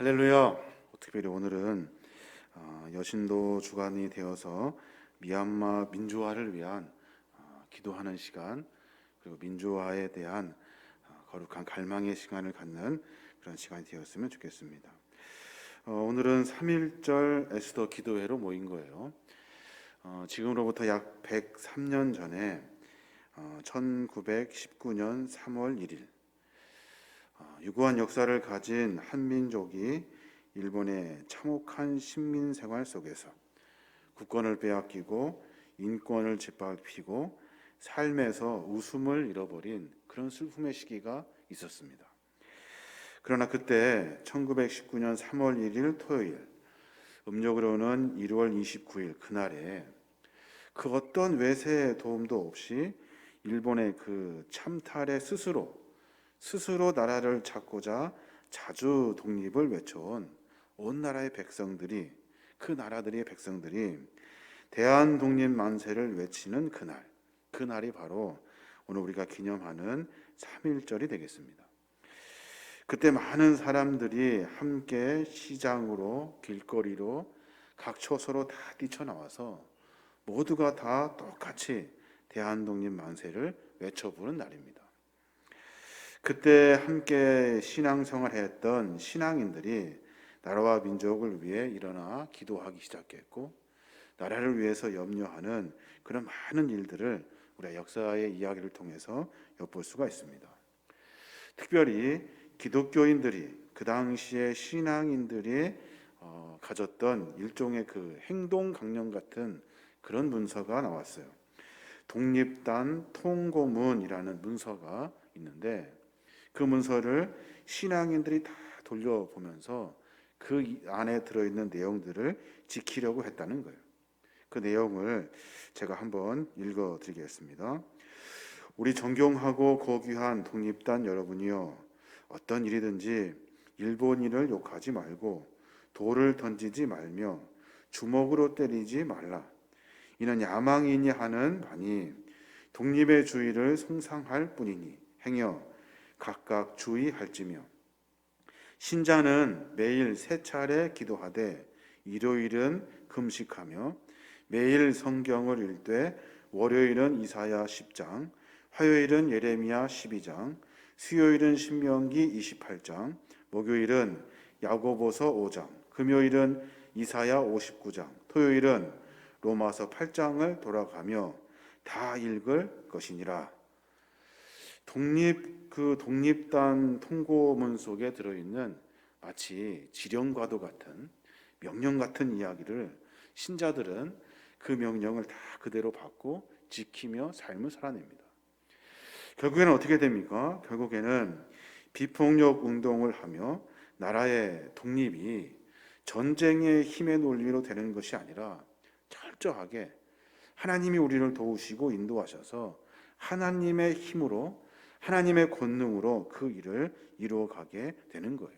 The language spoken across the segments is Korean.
할렐루야. 특별히 오늘은 여신도 주간이 되어서 미얀마 민주화를 위한 기도하는 시간, 그리고 민주화에 대한 거룩한 갈망의 시간을 갖는 그런 시간이 되었으면 좋겠습니다. 오늘은 3.1절 에스더 기도회로 모인 거예요. 지금으로부터 약 103년 전에 1919년 3월 1일 유구한 역사를 가진 한민족이 일본의 참혹한 식민 생활 속에서 국권을 빼앗기고 인권을 짓밟히고 삶에서 웃음을 잃어버린 그런 슬픔의 시기가 있었습니다. 그러나 그때 1919년 3월 1일 토요일, 음력으로는 1월 29일 그날에 그 어떤 외세의 도움도 없이 일본의 그 참탈에 스스로 나라를 찾고자 자주 독립을 외쳐온 온 나라의 백성들이, 그 나라들의 백성들이 대한 독립 만세를 외치는 그날이 바로 오늘 우리가 기념하는 3.1절이 되겠습니다. 그때 많은 사람들이 함께 시장으로, 길거리로, 각 처소로 다 뛰쳐나와서 모두가 다 똑같이 대한 독립 만세를 외쳐부는 날입니다. 그때 함께 신앙생활을 했던 신앙인들이 나라와 민족을 위해 일어나 기도하기 시작했고, 나라를 위해서 염려하는 그런 많은 일들을 우리가 역사의 이야기를 통해서 엿볼 수가 있습니다. 특별히 기독교인들이, 그 당시에 신앙인들이 가졌던 일종의 그 행동 강령 같은 그런 문서가 나왔어요. 독립단 통고문이라는 문서가 있는데, 그 문서를 신앙인들이 다 돌려보면서 그 안에 들어있는 내용들을 지키려고 했다는 거예요. 그 내용을 제가 한번 읽어드리겠습니다. 우리 존경하고 고귀한 독립단 여러분이여, 어떤 일이든지 일본인을 욕하지 말고 돌을 던지지 말며 주먹으로 때리지 말라. 이는 야망이니 하는 바니 독립의 주의를 송상할 뿐이니 행여 각각 주의할지며, 신자는 매일 3차례 기도하되 일요일은 금식하며 매일 성경을 읽되 월요일은 이사야 10장, 화요일은 예레미야 12장, 수요일은 신명기 28장, 목요일은 야고보서 5장, 금요일은 이사야 59장, 토요일은 로마서 8장을 돌아가며 다 읽을 것이니라. 독립단 통고문 속에 들어있는 마치 지령과도 같은 명령 같은 이야기를 신자들은 그 명령을 다 그대로 받고 지키며 삶을 살아냅니다. 결국에는 어떻게 됩니까? 결국에는 비폭력 운동을 하며 나라의 독립이 전쟁의 힘의 논리로 되는 것이 아니라 철저하게 하나님이 우리를 도우시고 인도하셔서 하나님의 힘으로, 하나님의 권능으로 그 일을 이루어가게 되는 거예요.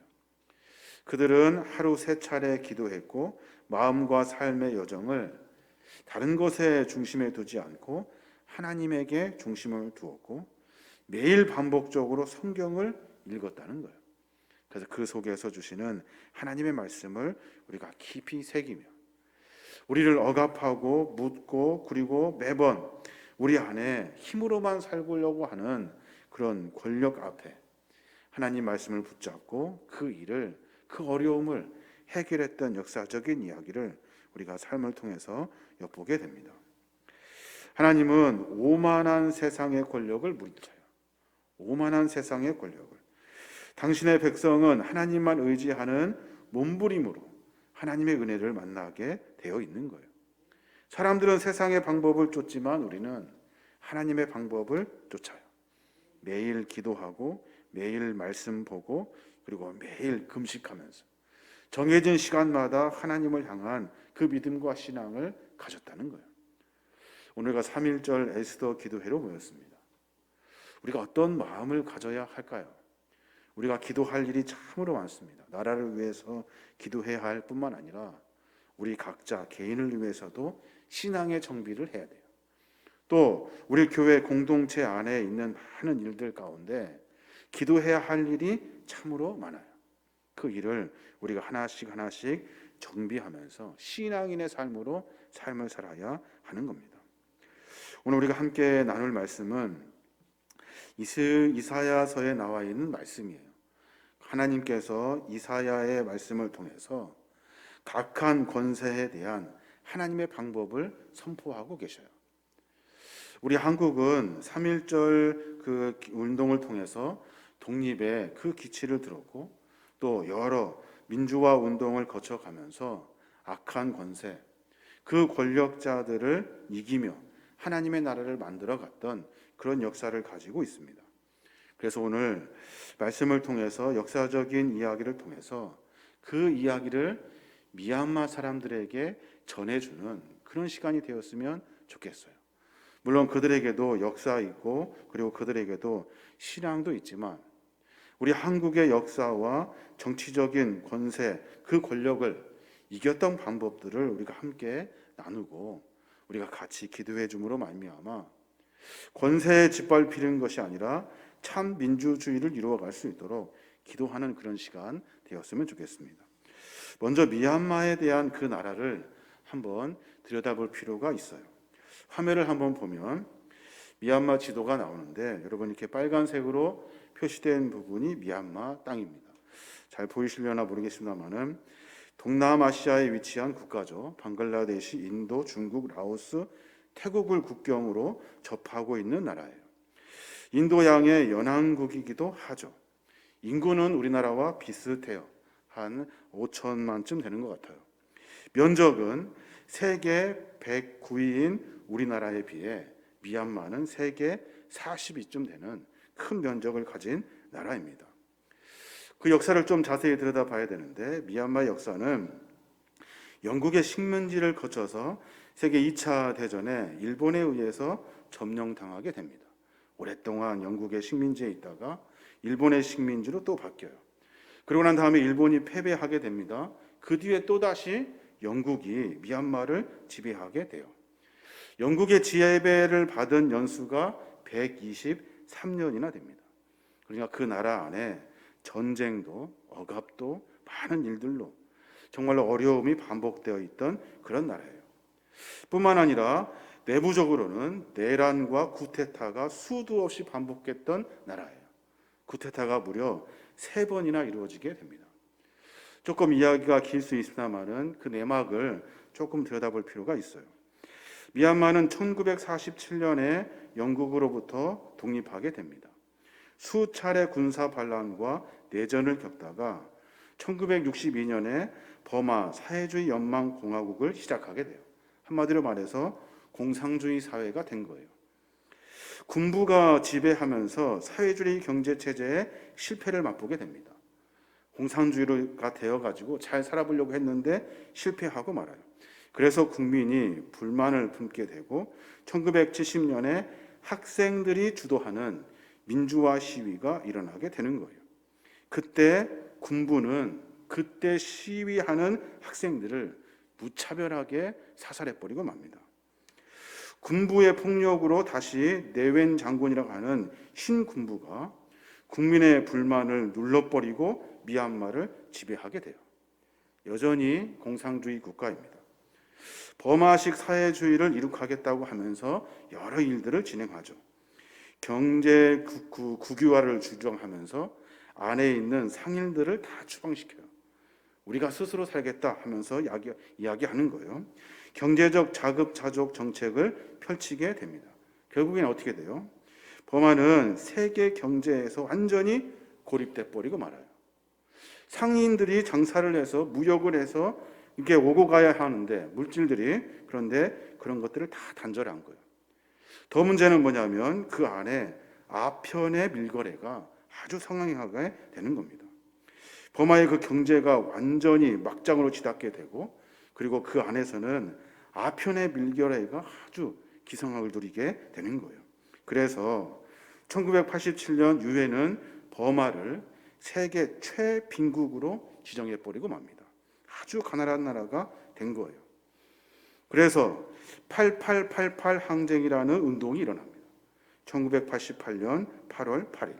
그들은 하루 3차례 기도했고 마음과 삶의 여정을 다른 것에 중심에 두지 않고 하나님에게 중심을 두었고 매일 반복적으로 성경을 읽었다는 거예요. 그래서 그 속에서 주시는 하나님의 말씀을 우리가 깊이 새기며 우리를 억압하고 묻고 그리고 매번 우리 안에 힘으로만 살고려고 하는 그런 권력 앞에 하나님 말씀을 붙잡고 그 일을, 그 어려움을 해결했던 역사적인 이야기를 우리가 삶을 통해서 엿보게 됩니다. 하나님은 오만한 세상의 권력을 물리쳐요. 오만한 세상의 권력을. 당신의 백성은 하나님만 의지하는 몸부림으로 하나님의 은혜를 만나게 되어 있는 거예요. 사람들은 세상의 방법을 쫓지만 우리는 하나님의 방법을 쫓아요. 매일 기도하고 매일 말씀 보고 그리고 매일 금식하면서 정해진 시간마다 하나님을 향한 그 믿음과 신앙을 가졌다는 거예요. 오늘과 3.1절 에스더 기도회로 모였습니다. 우리가 어떤 마음을 가져야 할까요? 우리가 기도할 일이 참으로 많습니다. 나라를 위해서 기도해야 할 뿐만 아니라 우리 각자 개인을 위해서도 신앙의 정비를 해야 돼요. 또 우리 교회 공동체 안에 있는 많은 일들 가운데 기도해야 할 일이 참으로 많아요. 그 일을 우리가 하나씩 하나씩 정비하면서 신앙인의 삶으로 삶을 살아야 하는 겁니다. 오늘 우리가 함께 나눌 말씀은 이사야서에 나와 있는 말씀이에요. 하나님께서 이사야의 말씀을 통해서 각한 권세에 대한 하나님의 방법을 선포하고 계셔요. 우리 한국은 3.1절 그 운동을 통해서 독립의 그 기치를 들었고, 또 여러 민주화 운동을 거쳐가면서 악한 권세, 그 권력자들을 이기며 하나님의 나라를 만들어 갔던 그런 역사를 가지고 있습니다. 그래서 오늘 말씀을 통해서 역사적인 이야기를 통해서 그 이야기를 미얀마 사람들에게 전해주는 그런 시간이 되었으면 좋겠어요. 물론 그들에게도 역사 있고, 그리고 그들에게도 신앙도 있지만, 우리 한국의 역사와 정치적인 권세, 그 권력을 이겼던 방법들을 우리가 함께 나누고 우리가 같이 기도해 줌으로 말미암아 권세에 짓밟히는 것이 아니라 참 민주주의를 이루어갈 수 있도록 기도하는 그런 시간 되었으면 좋겠습니다. 먼저 미얀마에 대한 그 나라를 한번 들여다볼 필요가 있어요. 화면을 한번 보면 미얀마 지도가 나오는데, 여러분 이렇게 빨간색으로 표시된 부분이 미얀마 땅입니다. 잘 보이시려나 모르겠습니다만은 동남아시아에 위치한 국가죠. 방글라데시, 인도, 중국, 라오스, 태국을 국경으로 접하고 있는 나라예요. 인도양의 연안국이기도 하죠. 인구는 우리나라와 비슷해요. 한 5천만쯤 되는 것 같아요. 면적은 세계 109위인 우리나라에 비해 미얀마는 세계 40위쯤 되는 큰 면적을 가진 나라입니다. 그 역사를 좀 자세히 들여다봐야 되는데, 미얀마의 역사는 영국의 식민지를 거쳐서 세계 2차 대전에 일본에 의해서 점령당하게 됩니다. 오랫동안 영국의 식민지에 있다가 일본의 식민지로 또 바뀌어요. 그러고 난 다음에 일본이 패배하게 됩니다. 그 뒤에 또다시 영국이 미얀마를 지배하게 돼요. 영국의 지배를 받은 연수가 123년이나 됩니다. 그러니까 그 나라 안에 전쟁도 억압도 많은 일들로 정말로 어려움이 반복되어 있던 그런 나라예요. 뿐만 아니라 내부적으로는 내란과 쿠데타가 수도 없이 반복했던 나라예요. 쿠데타가 무려 3번이나 이루어지게 됩니다. 조금 이야기가 길 수 있습니다만은 그 내막을 조금 들여다볼 필요가 있어요. 미얀마는 1947년에 영국으로부터 독립하게 됩니다. 수차례 군사 반란과 내전을 겪다가 1962년에 버마 사회주의 연방공화국을 시작하게 돼요. 한마디로 말해서 공산주의 사회가 된 거예요. 군부가 지배하면서 사회주의 경제체제의 실패를 맛보게 됩니다. 공산주의가 되어가지고 잘 살아보려고 했는데 실패하고 말아요. 그래서 국민이 불만을 품게 되고 1970년에 학생들이 주도하는 민주화 시위가 일어나게 되는 거예요. 그때 군부는 그때 시위하는 학생들을 무차별하게 사살해버리고 맙니다. 군부의 폭력으로 다시 내웬 장군이라고 하는 신군부가 국민의 불만을 눌러버리고 미얀마를 지배하게 돼요. 여전히 공산주의 국가입니다. 버마식 사회주의를 이룩하겠다고 하면서 여러 일들을 진행하죠. 경제 국유화를 주장하면서 안에 있는 상인들을 다 추방시켜요. 우리가 스스로 살겠다 하면서 이야기하는 거예요. 경제적 자급자족 정책을 펼치게 됩니다. 결국에는 어떻게 돼요? 버마는 세계 경제에서 완전히 고립돼 버리고 말아요. 상인들이 장사를 해서 무역을 해서 이게 오고 가야 하는데 물질들이, 그런데 그런 것들을 다 단절한 거예요. 더 문제는 뭐냐면 그 안에 아편의 밀거래가 아주 성행하게 되는 겁니다. 버마의 그 경제가 완전히 막장으로 치닫게 되고, 그리고 그 안에서는 아편의 밀거래가 아주 기성학을 누리게 되는 거예요. 그래서 1987년 유엔은 버마를 세계 최빈국으로 지정해버리고 맙니다. 아주 가난한 나라가 된 거예요. 그래서 8888 항쟁이라는 운동이 일어납니다. 1988년 8월 8일.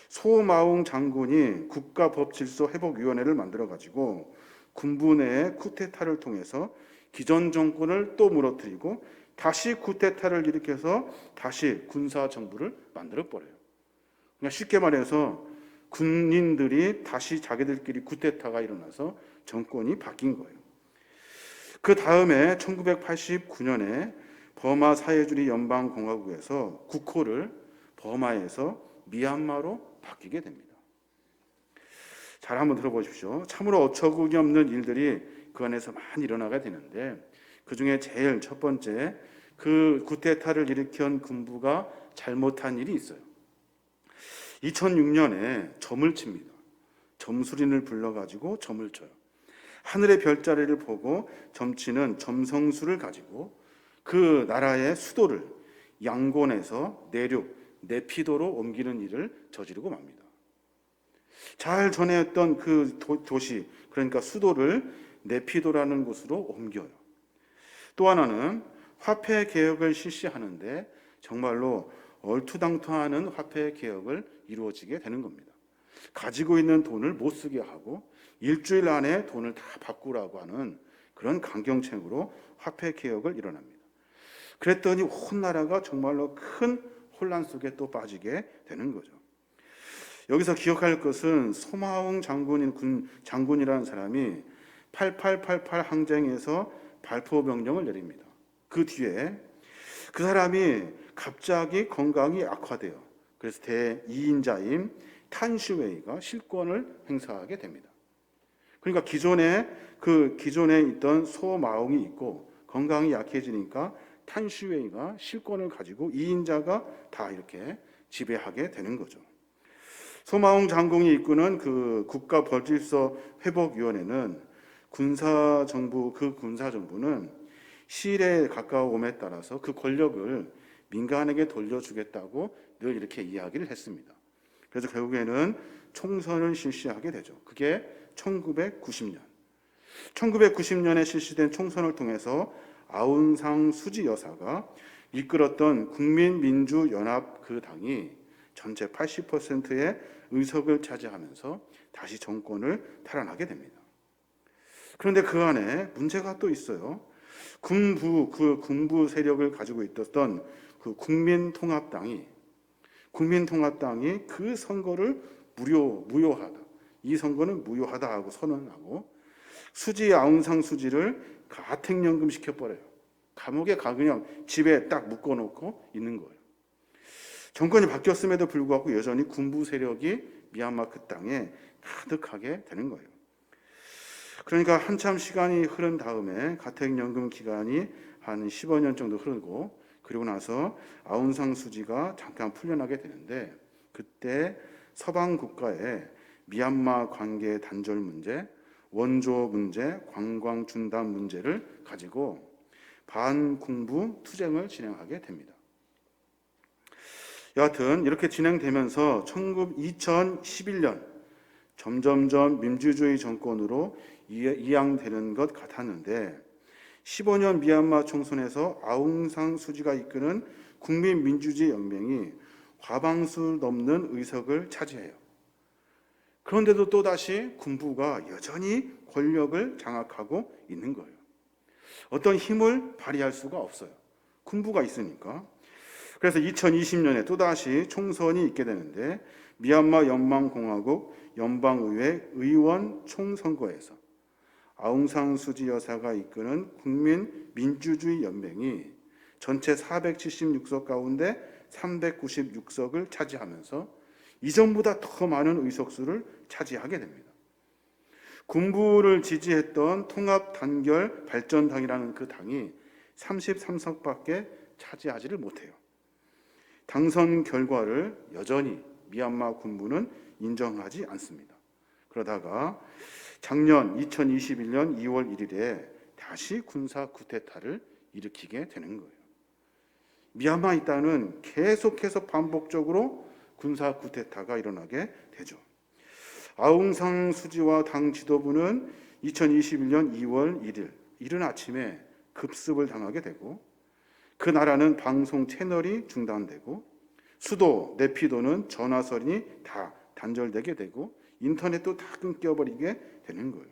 소마웅 장군이 국가법질서회복위원회를 만들어가지고 군부 내의 쿠데타를 통해서 기존 정권을 또 무너뜨리고 다시 쿠데타를 일으켜서 다시 군사정부를 만들어버려요. 그냥 쉽게 말해서 군인들이 다시 자기들끼리 쿠데타가 일어나서 정권이 바뀐 거예요. 그 다음에 1989년에 버마 사회주의 연방공화국에서 국호를 버마에서 미얀마로 바뀌게 됩니다. 잘 한번 들어보십시오. 참으로 어처구니 없는 일들이 그 안에서 많이 일어나게 되는데, 그 중에 제일 첫 번째, 그 쿠데타를 일으킨 군부가 잘못한 일이 있어요. 2006년에 점을 칩니다. 점수린을 불러가지고 점을 쳐요. 하늘의 별자리를 보고 점치는 점성술을 가지고 그 나라의 수도를 양곤에서 내륙 네피도로 옮기는 일을 저지르고 맙니다. 잘 전해했던 그 도시, 그러니까 수도를 네피도라는 곳으로 옮겨요. 또 하나는 화폐 개혁을 실시하는데 정말로 얼토당토하는 화폐 개혁을 이루어지게 되는 겁니다. 가지고 있는 돈을 못 쓰게 하고 일주일 안에 돈을 다 바꾸라고 하는 그런 강경책으로 화폐 개혁을 일어납니다. 그랬더니 온 나라가 정말로 큰 혼란 속에 또 빠지게 되는 거죠. 여기서 기억할 것은 소마웅 장군이라는 사람이 8888 항쟁에서 발포 명령을 내립니다. 그 뒤에 그 사람이 갑자기 건강이 악화돼요. 그래서 대2인자인 탄슈웨이가 실권을 행사하게 됩니다. 그러니까 기존에 있던 소마웅이 있고 건강이 약해지니까 탄슈웨이가 실권을 가지고 2인자가 다 이렇게 지배하게 되는 거죠. 소마웅 장군이 이끄는 그 국가벌질서 회복위원회는 군사정부는 실에 가까움에 따라서 그 권력을 민간에게 돌려주겠다고 늘 이렇게 이야기를 했습니다. 그래서 결국에는 총선을 실시하게 되죠. 그게 1990년에 실시된 총선을 통해서 아웅산 수지 여사가 이끌었던 국민민주연합 그 당이 전체 80%의 의석을 차지하면서 다시 정권을 탈환하게 됩니다. 그런데 그 안에 문제가 또 있어요. 군부 세력을 가지고 있었던 그 국민통합당이 그 선거를 무효하다. 이 선거는 무효하다 하고 선언하고 아웅산 수지를 가택연금 시켜버려요. 감옥에 그냥 집에 딱 묶어놓고 있는 거예요. 정권이 바뀌었음에도 불구하고 여전히 군부 세력이 미얀마 그 땅에 가득하게 되는 거예요. 그러니까 한참 시간이 흐른 다음에 가택연금 기간이 한 15년 정도 흐르고 그리고 나서 아웅산 수지가 잠깐 풀려나게 되는데, 그때 서방 국가의 미얀마 관계 단절 문제, 원조 문제, 관광 중단 문제를 가지고 반군부 투쟁을 진행하게 됩니다. 여하튼 이렇게 진행되면서 2011년 점점점 민주주의 정권으로 이양되는 것 같았는데 15년 미얀마 총선에서 아웅산 수지가 이끄는 국민민주주의 연맹이 과반수 넘는 의석을 차지해요. 그런데도 또다시 군부가 여전히 권력을 장악하고 있는 거예요. 어떤 힘을 발휘할 수가 없어요. 군부가 있으니까. 그래서 2020년에 또다시 총선이 있게 되는데 미얀마 연방공화국 연방의회 의원 총선거에서 아웅산 수지 여사가 이끄는 국민민주주의 연맹이 전체 476석 가운데 396석을 차지하면서 이전보다 더 많은 의석수를 차지하게 됩니다. 군부를 지지했던 통합단결발전당이라는 그 당이 33석밖에 차지하지를 못해요. 당선 결과를 여전히 미얀마 군부는 인정하지 않습니다. 그러다가 작년 2021년 2월 1일에 다시 군사 쿠데타를 일으키게 되는 거예요. 미얀마 이 땅은 계속해서 반복적으로 군사 쿠데타가 일어나게 되죠. 아웅산 수지와 당 지도부는 2021년 2월 1일 이른 아침에 급습을 당하게 되고 그 나라는 방송 채널이 중단되고 수도, 내피도는 전화선이 다 단절되게 되고 인터넷도 다 끊겨버리게 되는 거예요.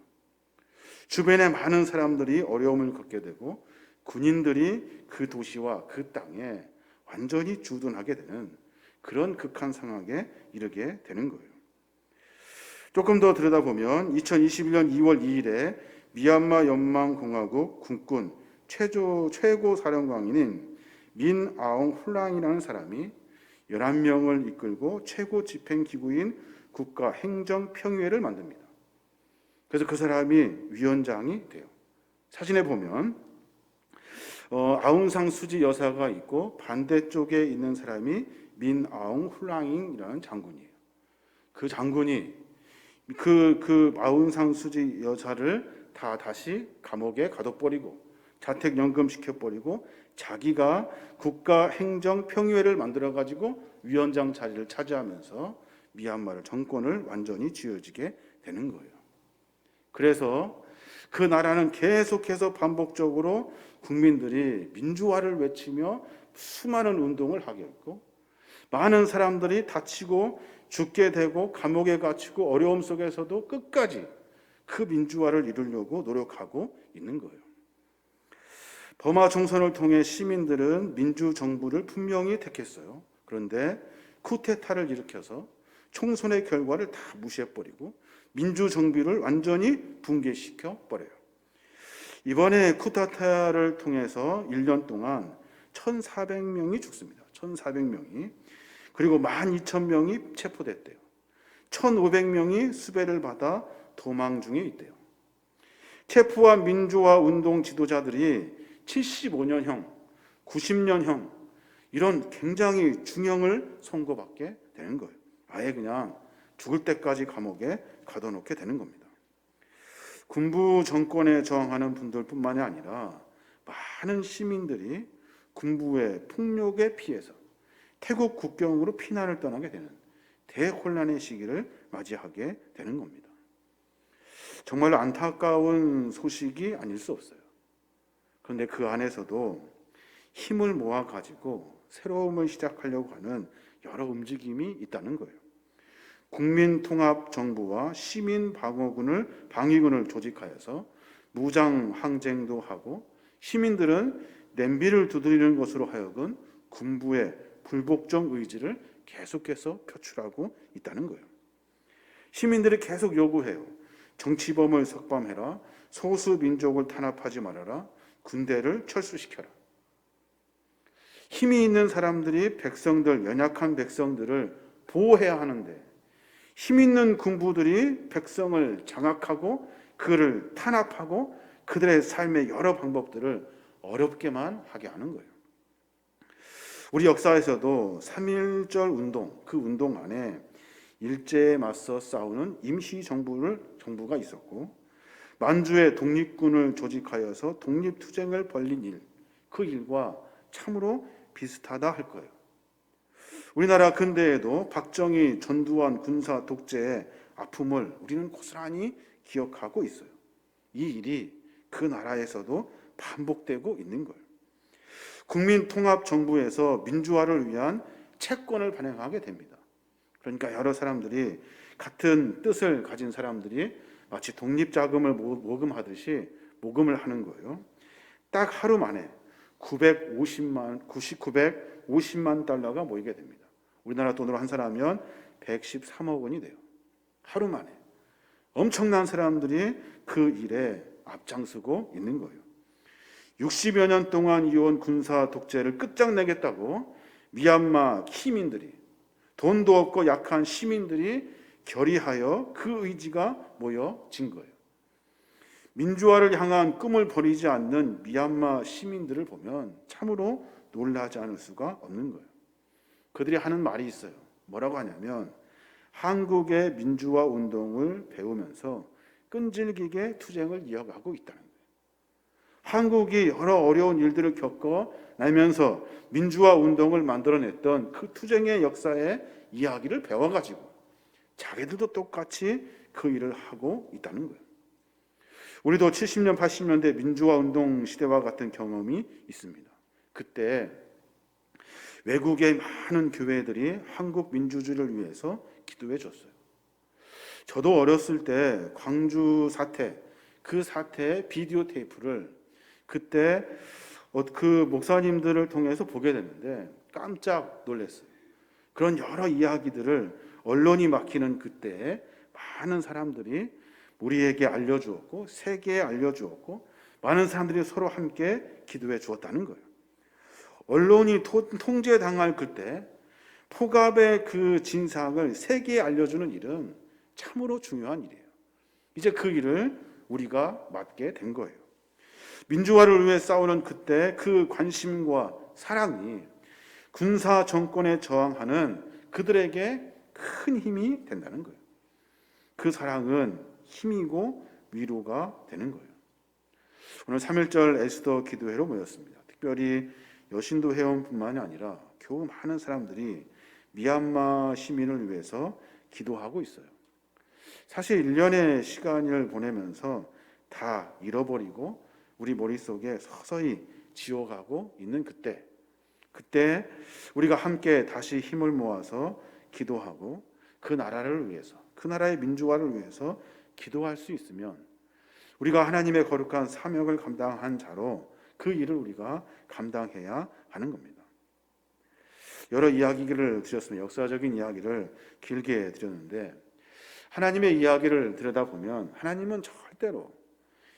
주변에 많은 사람들이 어려움을 겪게 되고 군인들이 그 도시와 그 땅에 완전히 주둔하게 되는 그런 극한 상황에 이르게 되는 거예요. 조금 더 들여다보면 2021년 2월 2일에 미얀마 연방공화국 군군 최고 사령관인 민 아웅 훌랑이라는 사람이 11명을 이끌고 최고 집행기구인 국가행정평의회를 만듭니다. 그래서 그 사람이 위원장이 돼요. 사진에 보면 아웅산 수지 여사가 있고 반대쪽에 있는 사람이 민 아웅 훌랑이라는 장군이에요. 그 장군이 그 아웅산 수지 여사를 다시 감옥에 가둬버리고 자택연금 시켜버리고 자기가 국가행정평의회를 만들어가지고 위원장 자리를 차지하면서 미얀마를 정권을 완전히 쥐어지게 되는 거예요. 그래서 그 나라는 계속해서 반복적으로 국민들이 민주화를 외치며 수많은 운동을 하게 했고 많은 사람들이 다치고 죽게 되고 감옥에 갇히고 어려움 속에서도 끝까지 그 민주화를 이루려고 노력하고 있는 거예요. 버마 총선을 통해 시민들은 민주정부를 분명히 택했어요. 그런데 쿠데타를 일으켜서 총선의 결과를 다 무시해버리고 민주정부를 완전히 붕괴시켜버려요. 이번에 쿠데타를 통해서 1년 동안 1,400명이 죽습니다. 1,400명이. 그리고 12,000명이 체포됐대요. 1,500명이 수배를 받아 도망 중에 있대요. 체포와 민주화 운동 지도자들이 75년형, 90년형 이런 굉장히 중형을 선고받게 되는 거예요. 아예 그냥 죽을 때까지 감옥에 가둬놓게 되는 겁니다. 군부 정권에 저항하는 분들뿐만이 아니라 많은 시민들이 군부의 폭력에 피해서 태국 국경으로 피난을 떠나게 되는 대혼란의 시기를 맞이하게 되는 겁니다. 정말로 안타까운 소식이 아닐 수 없어요. 그런데 그 안에서도 힘을 모아가지고 새로움을 시작하려고 하는 여러 움직임이 있다는 거예요. 국민통합정부와 시민방위군을 조직하여서 무장 항쟁도 하고 시민들은 냄비를 두드리는 것으로 하여금 군부의 불복종 의지를 계속해서 표출하고 있다는 거예요. 시민들이 계속 요구해요. 정치범을 석방해라. 소수민족을 탄압하지 말아라. 군대를 철수시켜라. 힘이 있는 사람들이 백성들, 연약한 백성들을 보호해야 하는데 힘 있는 군부들이 백성을 장악하고 그를 탄압하고 그들의 삶의 여러 방법들을 어렵게만 하게 하는 거예요. 우리 역사에서도 3.1절 운동, 그 운동 안에 일제에 맞서 싸우는 임시정부가 있었고 만주의 독립군을 조직하여서 독립투쟁을 벌린 일, 그 일과 참으로 비슷하다 할 거예요. 우리나라 근대에도 박정희, 전두환 군사 독재의 아픔을 우리는 고스란히 기억하고 있어요. 이 일이 그 나라에서도 반복되고 있는 거예요. 국민통합정부에서 민주화를 위한 채권을 발행하게 됩니다. 그러니까 여러 사람들이 같은 뜻을 가진 사람들이 마치 독립자금을 모금하듯이 모금을 하는 거예요. 딱 하루 만에 950만 달러가 모이게 됩니다. 우리나라 돈으로 환산하면 113억 원이 돼요. 하루 만에. 엄청난 사람들이 그 일에 앞장서고 있는 거예요. 60여 년 동안 이어온 군사 독재를 끝장내겠다고 미얀마 시민들이, 돈도 없고 약한 시민들이 결의하여 그 의지가 모여진 거예요. 민주화를 향한 꿈을 버리지 않는 미얀마 시민들을 보면 참으로 놀라지 않을 수가 없는 거예요. 그들이 하는 말이 있어요. 뭐라고 하냐면 한국의 민주화 운동을 배우면서 끈질기게 투쟁을 이어가고 있다는 거예요. 한국이 여러 어려운 일들을 겪어내면서 민주화 운동을 만들어냈던 그 투쟁의 역사의 이야기를 배워가지고 자기들도 똑같이 그 일을 하고 있다는 거예요. 우리도 70년, 80년대 민주화 운동 시대와 같은 경험이 있습니다. 그때 외국의 많은 교회들이 한국 민주주의를 위해서 기도해 줬어요. 저도 어렸을 때 광주 사태, 그 사태의 비디오 테이프를 그때 그 목사님들을 통해서 보게 됐는데 깜짝 놀랐어요. 그런 여러 이야기들을 언론이 막히는 그때 많은 사람들이 우리에게 알려주었고 세계에 알려주었고 많은 사람들이 서로 함께 기도해 주었다는 거예요. 언론이 통제당할 그때 폭압의 그 진상을 세계에 알려주는 일은 참으로 중요한 일이에요. 이제 그 일을 우리가 맡게 된 거예요. 민주화를 위해 싸우는 그때 그 관심과 사랑이 군사 정권에 저항하는 그들에게 큰 힘이 된다는 거예요. 그 사랑은 힘이고 위로가 되는 거예요. 오늘 3.1절 에스더 기도회로 모였습니다. 특별히 여신도 회원뿐만이 아니라 교우 많은 사람들이 미얀마 시민을 위해서 기도하고 있어요. 사실 1년의 시간을 보내면서 다 잃어버리고 우리 머릿속에 서서히 지워가고 있는 그때 우리가 함께 다시 힘을 모아서 기도하고 그 나라를 위해서, 그 나라의 민주화를 위해서 기도할 수 있으면 우리가 하나님의 거룩한 사명을 감당한 자로 그 일을 우리가 감당해야 하는 겁니다. 여러 이야기를 드렸습니다. 역사적인 이야기를 길게 드렸는데 하나님의 이야기를 들여다보면 하나님은 절대로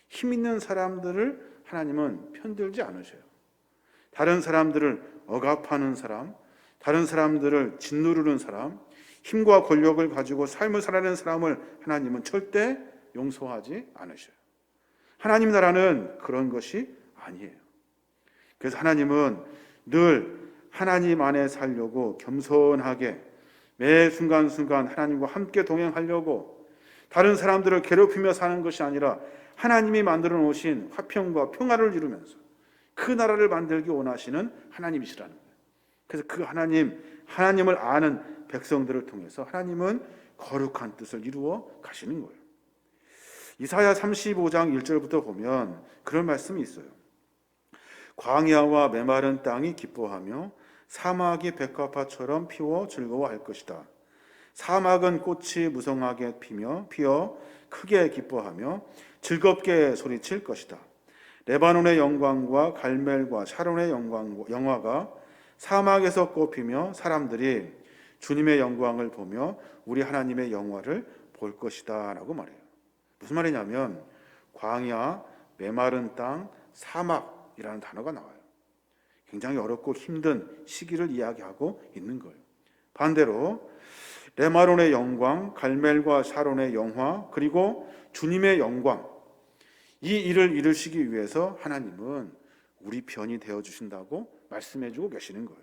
힘 있는 사람들을 하나님은 편들지 않으셔요. 다른 사람들을 억압하는 사람, 다른 사람들을 짓누르는 사람, 힘과 권력을 가지고 삶을 살아내는 사람을 하나님은 절대 용서하지 않으셔요. 하나님 나라는 그런 것이 아니에요. 그래서 하나님은 늘 하나님 안에 살려고 겸손하게 매 순간순간 하나님과 함께 동행하려고 다른 사람들을 괴롭히며 사는 것이 아니라 하나님이 만들어 놓으신 화평과 평화를 이루면서 그 나라를 만들기 원하시는 하나님이시라는 거예요. 그래서 그 하나님을 아는 백성들을 통해서 하나님은 거룩한 뜻을 이루어 가시는 거예요. 이사야 35장 1절부터 보면 그런 말씀이 있어요. 광야와 메마른 땅이 기뻐하며 사막이 백합화처럼 피워 즐거워할 것이다. 사막은 꽃이 무성하게 피어 크게 기뻐하며 즐겁게 소리칠 것이다. 레바논의 영광과 갈멜과 샤론의 영화가 사막에서 꽃피며 사람들이 주님의 영광을 보며 우리 하나님의 영화를 볼 것이다 라고 말해요. 무슨 말이냐면 광야, 메마른 땅, 사막이라는 단어가 나와요. 굉장히 어렵고 힘든 시기를 이야기하고 있는 거예요. 반대로 레바논의 영광, 갈멜과 샤론의 영화, 그리고 주님의 영광, 이 일을 이루시기 위해서 하나님은 우리 편이 되어주신다고 말씀해주고 계시는 거예요.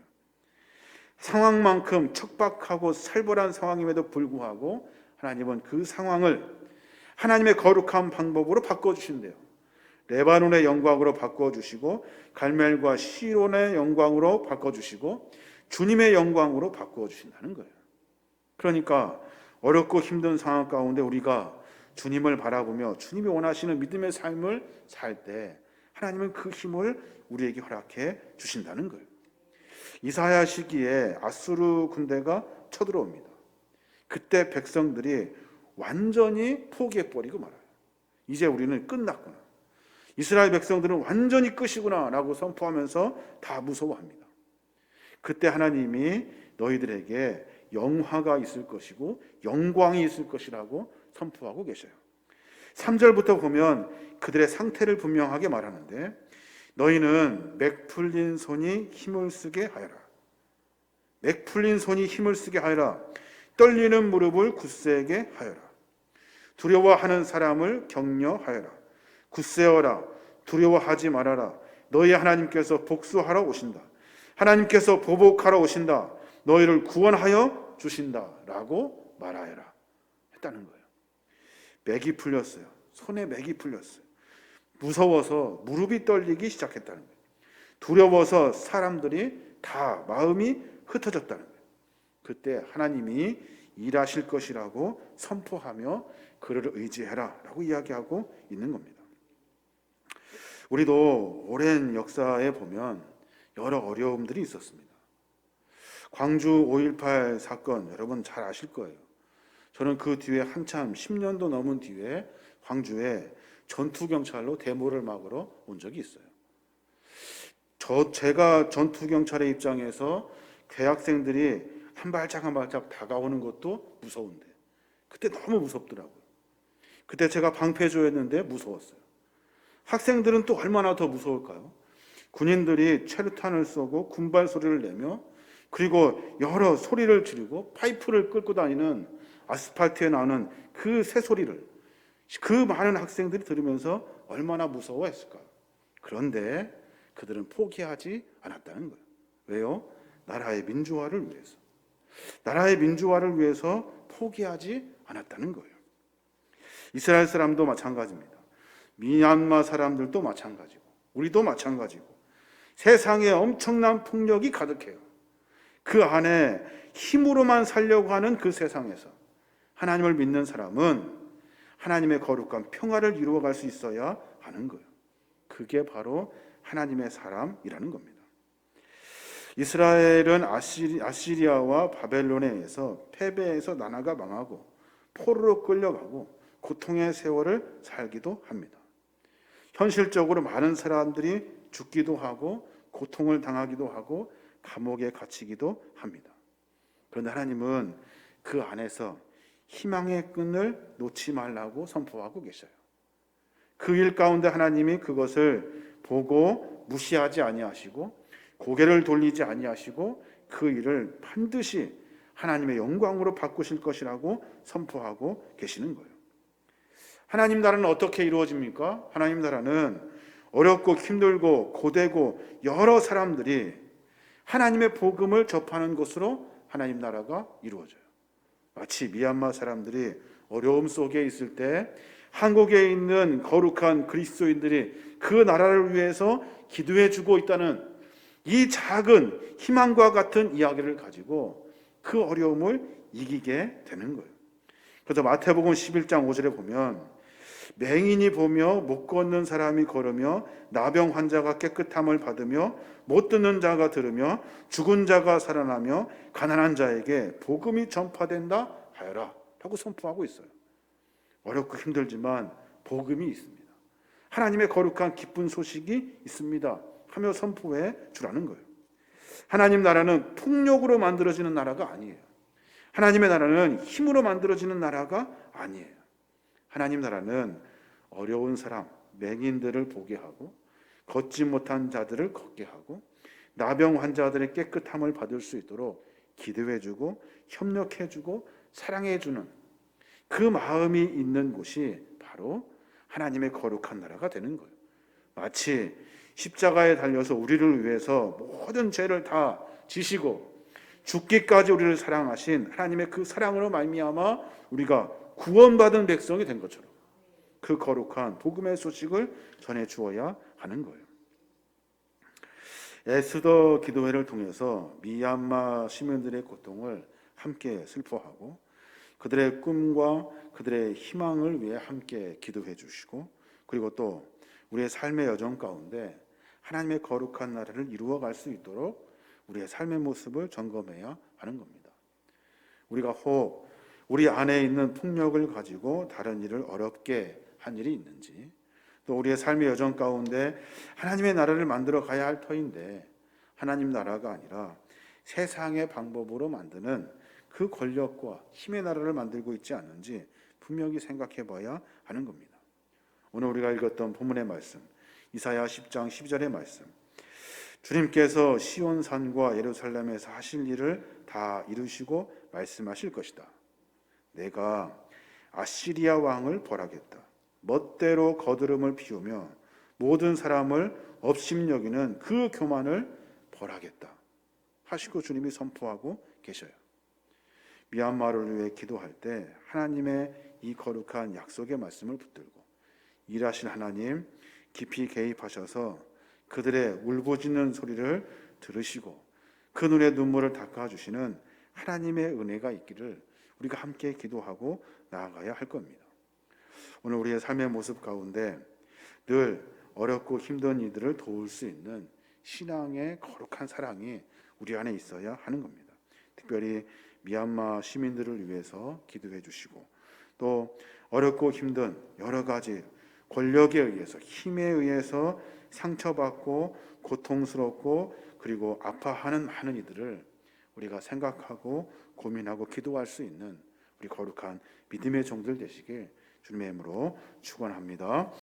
상황만큼 척박하고 살벌한 상황임에도 불구하고 하나님은 그 상황을 하나님의 거룩한 방법으로 바꿔주신대요. 레바논의 영광으로 바꿔주시고 갈멜과 시론의 영광으로 바꿔주시고 주님의 영광으로 바꿔주신다는 거예요. 그러니까 어렵고 힘든 상황 가운데 우리가 주님을 바라보며 주님이 원하시는 믿음의 삶을 살 때 하나님은 그 힘을 우리에게 허락해 주신다는 거예요. 이사야 시기에 아수르 군대가 쳐들어옵니다. 그때 백성들이 완전히 포기해버리고 말아요. 이제 우리는 끝났구나. 이스라엘 백성들은 완전히 끝이구나 라고 선포하면서 다 무서워합니다. 그때 하나님이 너희들에게 영화가 있을 것이고 영광이 있을 것이라고 선포하고 계셔요. 3절부터 보면 그들의 상태를 분명하게 말하는데 너희는 맥 풀린 손이 힘을 쓰게 하여라. 맥 풀린 손이 힘을 쓰게 하여라. 떨리는 무릎을 굳세게 하여라. 두려워하는 사람을 격려하여라. 굳세어라. 두려워하지 말아라. 너희 하나님께서 복수하러 오신다. 하나님께서 보복하러 오신다. 너희를 구원하여 주신다 라고 말하여라 했다는 거예요. 맥이 풀렸어요. 손에 맥이 풀렸어요. 무서워서 무릎이 떨리기 시작했다는 거예요. 두려워서 사람들이 다 마음이 흩어졌다는 거예요. 그때 하나님이 일하실 것이라고 선포하며 그를 의지해라 라고 이야기하고 있는 겁니다. 우리도 오랜 역사에 보면 여러 어려움들이 있었습니다. 광주 5.18 사건 여러분 잘 아실 거예요. 저는 그 뒤에 한참 10년도 넘은 뒤에 광주에 전투경찰로 데모를 막으러 온 적이 있어요. 제가 전투경찰의 입장에서 대학생들이 한 발짝 한 발짝 다가오는 것도 무서운데 그때 너무 무섭더라고요. 그때 제가 방패조였는데 무서웠어요. 학생들은 또 얼마나 더 무서울까요? 군인들이 최루탄을 쏘고 군발 소리를 내며 그리고 여러 소리를 지르고 파이프를 끌고 다니는 아스팔트에 나오는 그 새소리를 그 많은 학생들이 들으면서 얼마나 무서워했을까요? 그런데 그들은 포기하지 않았다는 거예요. 왜요? 나라의 민주화를 위해서. 나라의 민주화를 위해서 포기하지 않았다는 거예요. 이스라엘 사람도 마찬가지입니다. 미얀마 사람들도 마찬가지고 우리도 마찬가지고 세상에 엄청난 폭력이 가득해요. 그 안에 힘으로만 살려고 하는 그 세상에서 하나님을 믿는 사람은 하나님의 거룩한 평화를 이루어갈 수 있어야 하는 거예요. 그게 바로 하나님의 사람이라는 겁니다. 이스라엘은 아시리아와 바벨론에 의해서 패배해서 나라가 망하고 포로로 끌려가고 고통의 세월을 살기도 합니다. 현실적으로 많은 사람들이 죽기도 하고 고통을 당하기도 하고 감옥에 갇히기도 합니다. 그런데 하나님은 그 안에서 희망의 끈을 놓지 말라고 선포하고 계셔요. 그 일 가운데 하나님이 그것을 보고 무시하지 아니하시고 고개를 돌리지 아니하시고 그 일을 반드시 하나님의 영광으로 바꾸실 것이라고 선포하고 계시는 거예요. 하나님 나라는 어떻게 이루어집니까? 하나님 나라는 어렵고 힘들고 고되고 여러 사람들이 하나님의 복음을 접하는 것으로 하나님 나라가 이루어져요. 마치 미얀마 사람들이 어려움 속에 있을 때 한국에 있는 거룩한 그리스도인들이 그 나라를 위해서 기도해 주고 있다는 이 작은 희망과 같은 이야기를 가지고 그 어려움을 이기게 되는 거예요. 그래서 마태복음 11장 5절에 보면 맹인이 보며 못 걷는 사람이 걸으며 나병 환자가 깨끗함을 받으며 못 듣는 자가 들으며 죽은 자가 살아나며 가난한 자에게 복음이 전파된다 하여라 라고 선포하고 있어요. 어렵고 힘들지만 복음이 있습니다. 하나님의 거룩한 기쁜 소식이 있습니다 하며 선포해 주라는 거예요. 하나님 나라는 폭력으로 만들어지는 나라가 아니에요. 하나님의 나라는 힘으로 만들어지는 나라가 아니에요. 하나님 나라는 어려운 사람, 맹인들을 보게 하고 걷지 못한 자들을 걷게 하고 나병 환자들의 깨끗함을 받을 수 있도록 기도해주고 협력해주고 사랑해주는 그 마음이 있는 곳이 바로 하나님의 거룩한 나라가 되는 거예요. 마치 십자가에 달려서 우리를 위해서 모든 죄를 다 지시고 죽기까지 우리를 사랑하신 하나님의 그 사랑으로 말미암아 우리가 구원받은 백성이 된 것처럼 그 거룩한 복음의 소식을 전해 주어야 하는 거예요. 에스더 기도회를 통해서 미얀마 시민들의 고통을 함께 슬퍼하고 그들의 꿈과 그들의 희망을 위해 함께 기도해 주시고 그리고 또 우리의 삶의 여정 가운데 하나님의 거룩한 나라를 이루어갈 수 있도록 우리의 삶의 모습을 점검해야 하는 겁니다. 우리가 혹 우리 안에 있는 폭력을 가지고 다른 일을 어렵게 한 일이 있는지 또 우리의 삶의 여정 가운데 하나님의 나라를 만들어 가야 할 터인데 하나님 나라가 아니라 세상의 방법으로 만드는 그 권력과 힘의 나라를 만들고 있지 않는지 분명히 생각해 봐야 하는 겁니다. 오늘 우리가 읽었던 본문의 말씀 이사야 10장 12절의 말씀 주님께서 시온산과 예루살렘에서 하실 일을 다 이루시고 말씀하실 것이다. 내가 아시리아 왕을 벌하겠다. 멋대로 거드름을 피우며 모든 사람을 업심여기는 그 교만을 벌하겠다 하시고 주님이 선포하고 계셔요. 미얀마를 위해 기도할 때 하나님의 이 거룩한 약속의 말씀을 붙들고 일하신 하나님 깊이 개입하셔서 그들의 울부짖는 소리를 들으시고 그 눈의 눈물을 닦아주시는 하나님의 은혜가 있기를 우리가 함께 기도하고 나아가야 할 겁니다. 오늘 우리의 삶의 모습 가운데 늘 어렵고 힘든 이들을 도울 수 있는 신앙의 거룩한 사랑이 우리 안에 있어야 하는 겁니다. 특별히 미얀마 시민들을 위해서 기도해 주시고, 또 어렵고 힘든 여러 가지 권력에 의해서, 힘에 의해서 상처받고 고통스럽고 그리고 아파하는 많은 이들을 우리가 생각하고 고민하고 기도할 수 있는 우리 거룩한 믿음의 종들 되시길 주님의 이름으로 축원합니다.